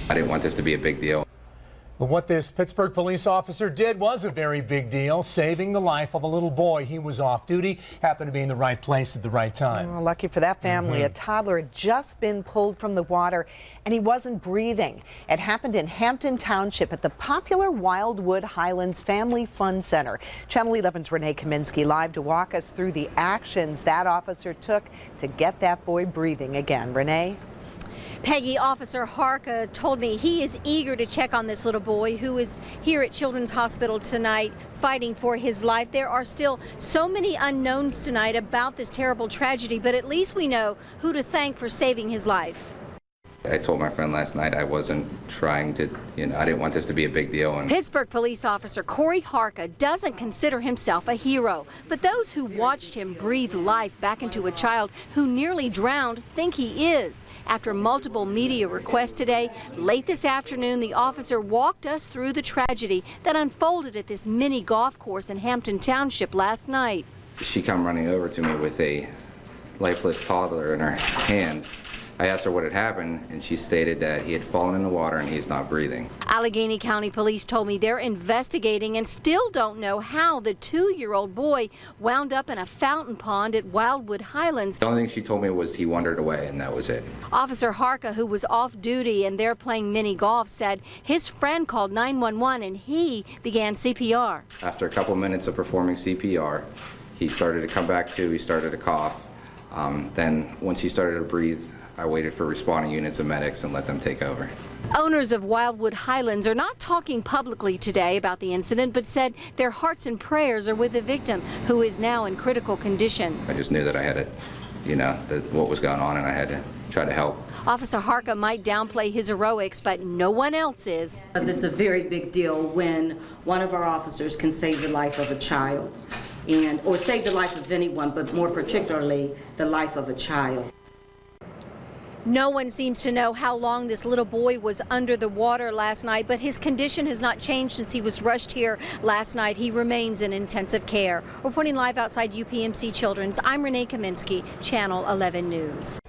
I didn't want this to be a big deal. But what this Pittsburgh police officer did was a very big deal, saving the life of a little boy. He was off duty, happened to be in the right place at the right time. Well, lucky for that family. A toddler had just been pulled from the water and he wasn't breathing. It happened in Hampton Township at the popular Wildwood Highlands Family Fun Center. Channel 11's Renee Kaminsky live to walk us through the actions that officer took to get that boy breathing again. Renee? Peggy, Officer Harka told me he is eager to check on this little boy who is here at Children's Hospital tonight fighting for his life. There are still so many unknowns tonight about this terrible tragedy, but at least we know who to thank for saving his life. I told my friend last night I wasn't trying to, I didn't want this to be a big deal. And Pittsburgh police officer Corey Harka doesn't consider himself a hero, but those who watched him breathe life back into a child who nearly drowned think he is. After multiple media requests today, late this afternoon, the officer walked us through the tragedy that unfolded at this mini golf course in Hampton Township last night. she come running over to me with a lifeless toddler in her hand. I asked her what had happened, and she stated that he had fallen in the water and he's not breathing. Allegheny County Police told me they're investigating and still don't know how the 2-year-old boy wound up in a fountain pond at Wildwood Highlands. The only thing she told me was he wandered away, and that was it. Officer Harka, who was off duty and they're playing mini golf, said his friend called 911 and he began CPR. After a couple minutes of performing CPR, he started to come back to, he started to cough. Then once he started to breathe, I waited for responding units and medics and let them take over. Owners of Wildwood Highlands are not talking publicly today about the incident, but said their hearts and prayers are with the victim, who is now in critical condition. I just knew that I had to, what was going on, and I had to try to help. Officer Harka might downplay his heroics, but no one else is. It's a very big deal when one of our officers can save the life of a child, or save the life of anyone, but more particularly the life of a child. No one seems to know how long this little boy was under the water last night, but his condition has not changed since he was rushed here last night. He remains in intensive care. Reporting live outside UPMC Children's, I'm Renee Kaminsky, Channel 11 News.